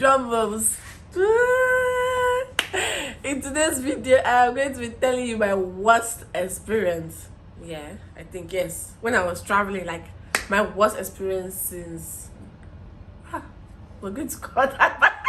Drum rolls. In today's video, I am going to be telling you my worst experience. Yeah, I think yes. When I was traveling, like my worst experience since. We're going to call that.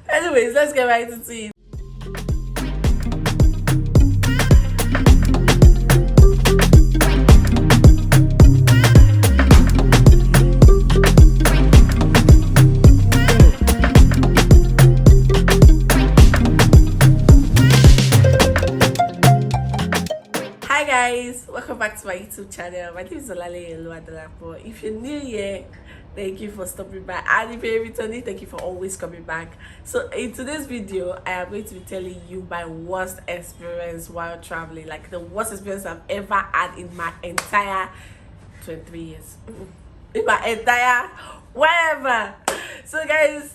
Anyways, let's get right into it. Hi guys, welcome back to my YouTube channel. My name is Olale Oluwadolapo. If you're new here, thank you for stopping by, and if you're returning, thank you for always coming back. So in today's video, I am going to be telling you my worst experience while traveling, like the worst experience I've ever had in my entire 23 years, in my entire whatever. So guys,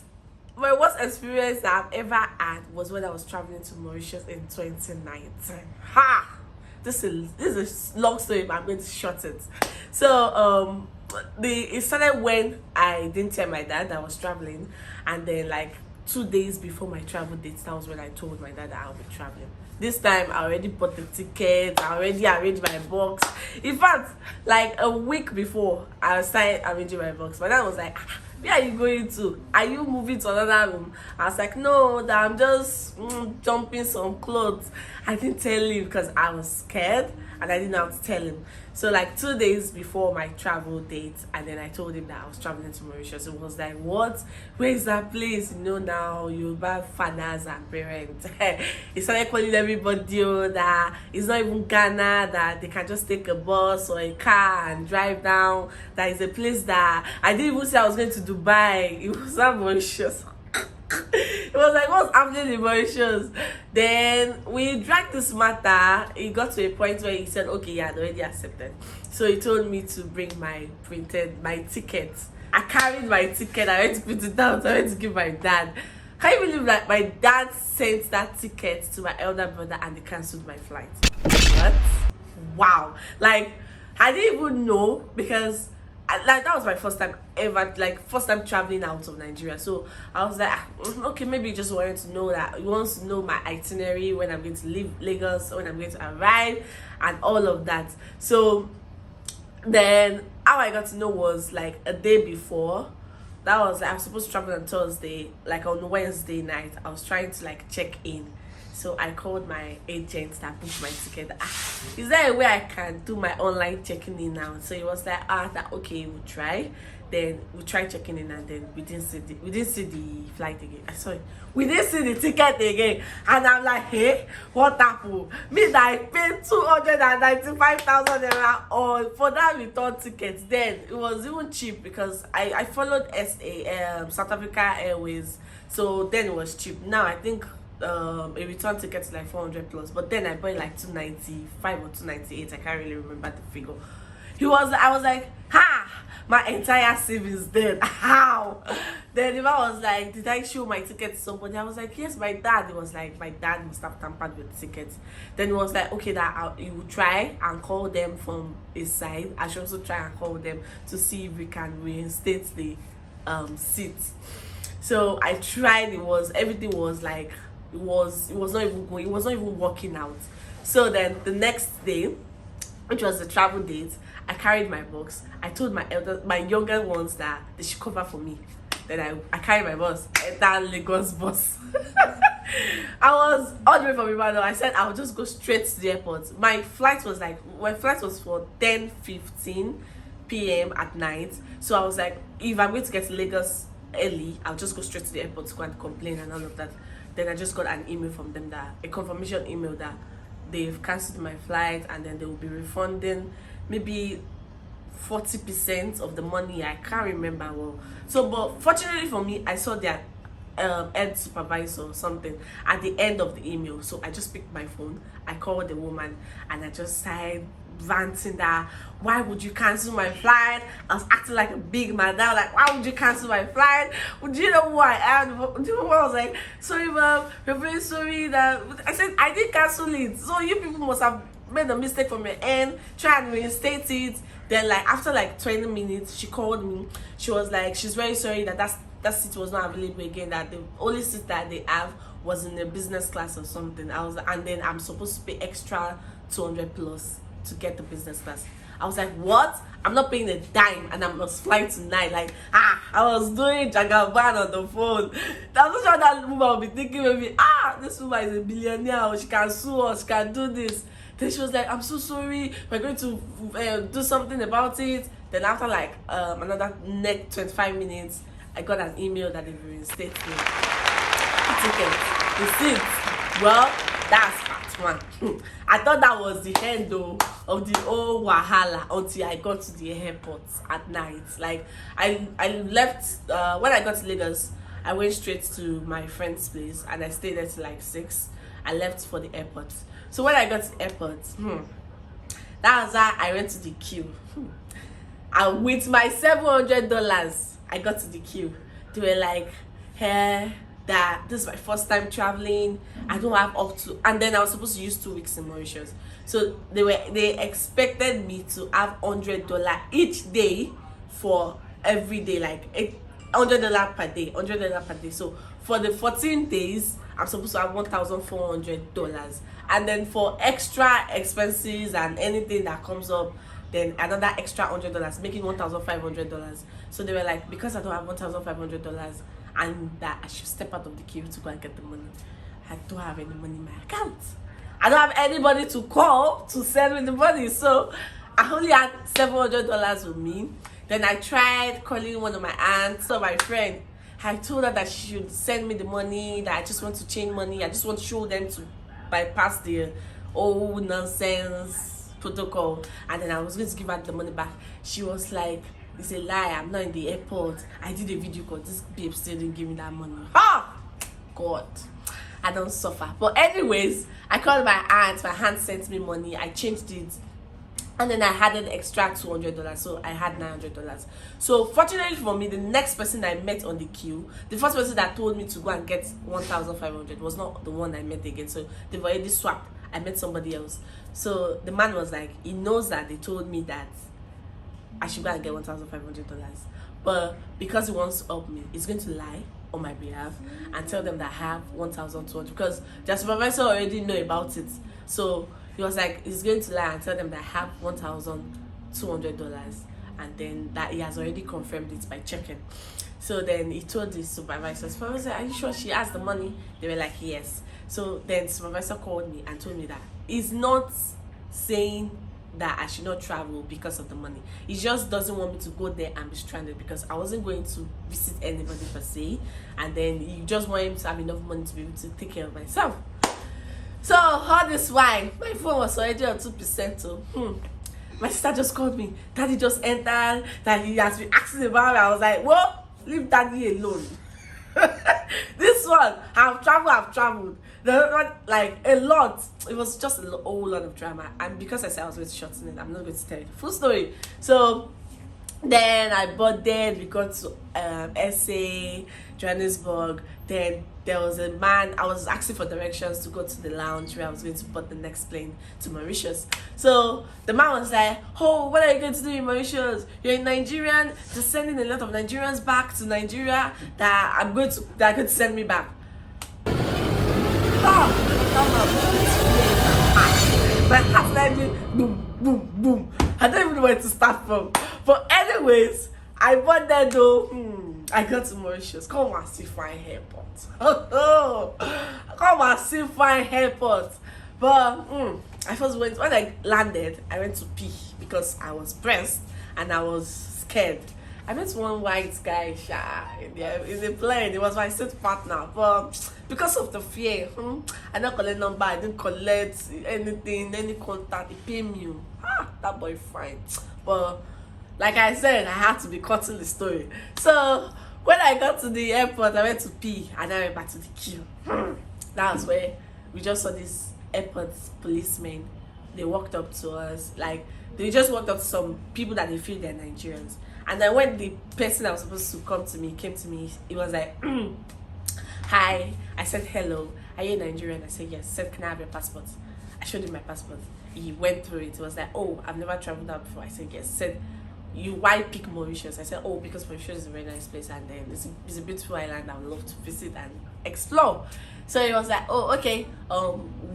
my worst experience that I've ever had was when I was traveling to Mauritius in 2019. This is a long story, but I'm going to short it. So it started when I didn't tell my dad that I was traveling, and then like 2 days before my travel date, that was when I told my dad that I'll be traveling. This time I already bought the ticket, I already arranged my box. In fact, like a week before I started arranging my box, my dad was like, where are you going to? Are you moving to another room? I was like, no, that I'm just dumping some clothes. I didn't tell him because I was scared and I didn't know how to tell him. So like 2 days before my travel date, and then I told him that I was traveling to Mauritius. It was like, what? Where is that place? You know, now Yoruba fathers and parents. He started calling everybody that it's not even Ghana, that they can just take a bus or a car and drive down. That is a place that I didn't even say I was going to Dubai. It was not Mauritius. It was like, what's happening in Mauritius? Then we dragged this matter. It got to a point where he said, okay, yeah, already accepted. So he told me to bring my ticket. I carried my ticket. I went to put it down. So I went to give my dad. Can you believe that my dad sent that ticket to my elder brother and they cancelled my flight? What? Wow. Like, I didn't even know, because like that was my first time ever, like first time traveling out of Nigeria. So I was like, okay, maybe he just wanted to know that, he wants to know my itinerary, when I'm going to leave Lagos, when I'm going to arrive, and all of that. So then how I got to know was like a day before. That was, I was supposed to travel on Thursday. Like on Wednesday night, I was trying to like check in. So I called my agent that booked my ticket. Is there a way I can do my online checking in now? So it was like, that okay, we'll try. Then we tried checking in, and then we didn't see the flight again. Sorry, we didn't see the ticket again. And I'm like, hey, what happened? Me that I paid 295,000 naira for that return ticket. Then it was even cheap because I followed South Africa Airways. So then it was cheap. Now I think a return ticket is like 400 plus, but then I bought like 295 or 298. I can't really remember the figure. I was like, my entire savings dead. How? Then the man was like, did I show my ticket to somebody? I was like, yes, my dad. It was like, my dad must have tampered with the tickets. Then it was like, okay, that you will try and call them from his side. I should also try and call them to see if we can reinstate the seat. So I tried. Everything was like, it was not even going, it was not even working out. So then the next day, which was the travel date, I carried my box. I told my younger ones that they should cover for me. Then I carried my bus, that Lagos bus. I was all the way from Ibadan. I said I would just go straight to the airport. My flight was for 10:15 p.m. at night. So I was like, if I'm going to get to Lagos early, I'll just go straight to the airport to go and complain and all of that. Then I just got an email from them, a confirmation email that they've cancelled my flight, and then they will be refunding maybe 40% of the money. I can't remember well. So, but fortunately for me, I saw their head supervisor or something at the end of the email. So I just picked my phone, I called the woman, and I just started ranting that, why would you cancel my flight? I was acting like a big man. Now, like, why would you cancel my flight? Do you know who I am? I was like, sorry ma'am, we're very sorry that I said I didn't cancel it. So you people must have made a mistake from your end, try and reinstate it. Then like after like 20 minutes, she called me. She was like, she's very sorry that that seat was not available again, that the only seat that they have was in a business class or something. And then I'm supposed to pay extra 200 plus to get the business class. I was like, what? I'm not paying a dime and I must fly tonight. Like, I was doing Jagaban on the phone. I'm not sure that woman will be thinking maybe, this woman is a billionaire, or she can sue us, she can do this. Then she was like, I'm so sorry, we're going to do something about it. Then after like another next 25 minutes, I got an email that they reinstated me. Ticket, receipt. Well, that's part one. I thought that was the end though of the whole wahala until I got to the airport at night. Like I left when I got to Lagos, I went straight to my friend's place and I stayed there till like 6. I left for the airport. So when I got to the airport, that was how I went to the queue. And with my $700, I got to the queue. They were like, hey, that this is my first time traveling. I don't have up to, and then I was supposed to use 2 weeks in Mauritius. So they expected me to have $100 each day for every day, like $100 per day, $100 per day. So for the 14 days, I'm supposed to have $1,400, and then for extra expenses and anything that comes up, then another extra $100, making $1,500. So they were like, because I don't have $1,500 and that I should step out of the queue to go and get the money, I don't have any money in my account. I don't have anybody to call to send me the money. So I only had $700 with me. Then I tried calling one of my aunts or my friend. I told her that she should send me the money, that I just want to change money. I just want to show them to bypass the old nonsense protocol. And then I was going to give her the money back. She was like, it's a lie, I'm not in the airport. I did a video call. This babe still didn't give me that money. God, I don't suffer. But anyways, I called my aunt sent me money, I changed it, and then I had an extra $200, so I had $900. So fortunately for me, the next person I met on the queue, the first person that told me to go and get 1,500 was not the one I met again. So they've already swapped. I met somebody else. So the man was like, he knows that they told me that I should go and get $1,500, but because he wants to help me, he's going to lie on my behalf and tell them that I have 1,200, because their supervisor already know about it. So he was like, he's going to lie and tell them that I have $1,200, and then that he has already confirmed it by checking. So then he told the supervisor, are you sure she has the money? They were like, yes. So then the supervisor called me and told me that he's not saying that I should not travel because of the money. He just doesn't want me to go there and be stranded, because I wasn't going to visit anybody per se, and then he just want him to have enough money to be able to take care of myself. So all this while, my phone was already on 2%. So my sister just called me. Daddy just entered, that he has been asking about me. I was like, well, leave daddy alone. This one, I've traveled. Like a lot. It was just a whole lot of drama, and because I said I was going to shorten it, I'm not going to tell you the full story. So then I boarded. We got to SA, Johannesburg. Then there was a man. I was asking for directions to go to the lounge where I was going to board the next plane to Mauritius. So the man was like, "Oh, what are you going to do in Mauritius? You're in Nigerian. They're sending a lot of Nigerians back to Nigeria. That are going to send me back." My heart started boom, boom, boom. I don't even know where to start from. But anyways, I went there though. I got to Mauritius. Come and see fine airport. Come and see fine airport. But I first when I landed, I went to pee because I was pressed and I was scared. I met one white guy in the plane. It was my seat partner, but because of the fear, I didn't collect number, I didn't collect anything, any contact. He paid me. That boy fine. But like I said, I had to be cutting the story. So when I got to the airport, I went to pee and I went back to the queue. That was where we just saw this airport policemen. They walked up to us, like they just walked up to some people that they feel they're Nigerians. And then when the person that was supposed to come to me came to me, he was like, hi. I said, hello. Are you Nigerian? I said, yes. He said, can I have your passport? I showed him my passport. He went through it. He was like, oh, I've never traveled out before. I said, yes. He said, why pick Mauritius? I said, oh, because Mauritius is a very nice place, and then it's a beautiful island I would love to visit and explore. So he was like, oh, okay,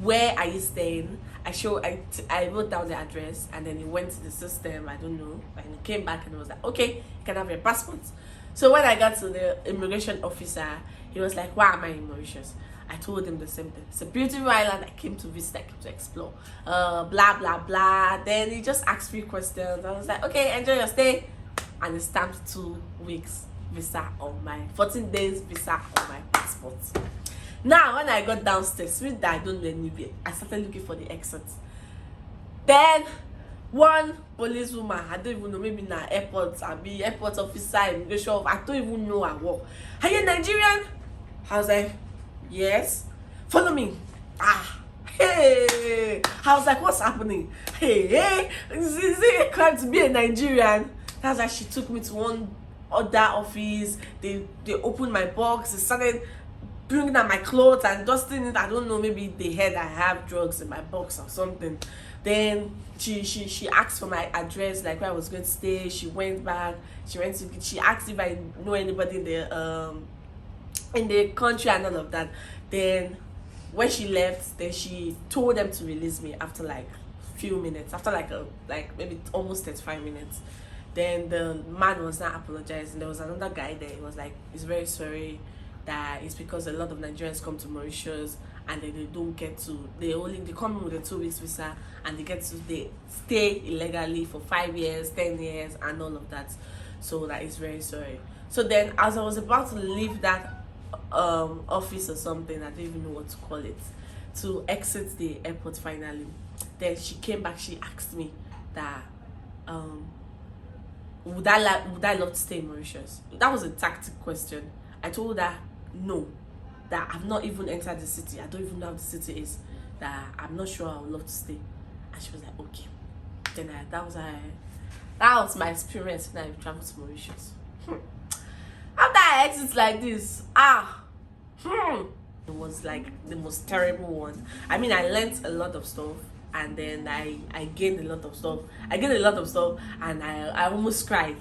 where are you staying? I wrote down the address, and then he went to the system, I don't know, and he came back and he was like, okay, you can have your passport. So when I got to the immigration officer, he was like, why am I in Mauritius? I told him the same thing. It's a beautiful island I came to visit, I came to explore. Blah, blah, blah. Then he just asked me questions. I was like, okay, enjoy your stay. And he stamped 2 weeks visa on my, 14 days visa on my passport. Now, when I got downstairs, with that I don't know anywhere, I started looking for the exit. Then, one policewoman, I don't even know, maybe in the airport, I'll be airport officer, immigration, I don't even know her work. Are you Nigerian? I was like, yes. Follow me. Hey. I was like, what's happening? Hey, is it a crime to be a Nigerian? That's like she took me to one other office. They opened my box. They started bringing out my clothes and dusting it. I don't know, maybe they heard I have drugs in my box or something. Then she asked for my address, like where I was going to stay. She went back. She asked if I know anybody in the country and all of that. Then when she left, then she told them to release me after like few minutes, after like maybe almost 35 minutes. Then the man was not apologizing. There was another guy there. He was like, he's very sorry that it's because a lot of Nigerians come to Mauritius and they don't get to, they come in with a 2 weeks visa, and they stay illegally for 5 years, 10 years and all of that. So that is very sorry. So then as I was about to leave that office or something, I don't even know what to call it, to exit the airport finally, then she came back. She asked me that would I love to stay in Mauritius. That was a tactic question. I told her no, that I've not even entered the city, I don't even know how the city is, that I'm not sure I would love to stay. And she was like, okay. Then that was my experience when I traveled to Mauritius. After I exit like this, it was like the most terrible one. I mean, I learned a lot of stuff, and then I gained a lot of stuff. And I almost cried.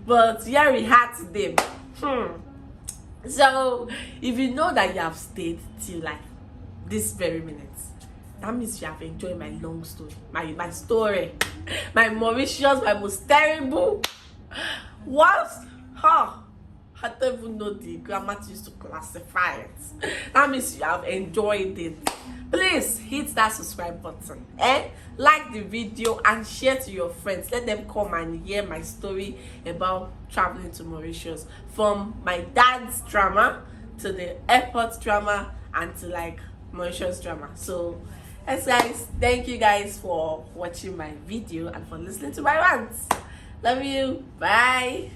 But here we had today. So if you know that you have stayed till like this very minute, that means you have enjoyed my long story, my story, my Mauritius, my most terrible. What? I don't even know the grammar to use to classify it. That means you have enjoyed it. Please hit that subscribe button, like the video and share to your friends. Let them come and hear my story about traveling to Mauritius, from my dad's drama to the airport drama and to like Mauritius drama. So yes guys, thank you guys for watching my video and for listening to my rants. Love you. Bye.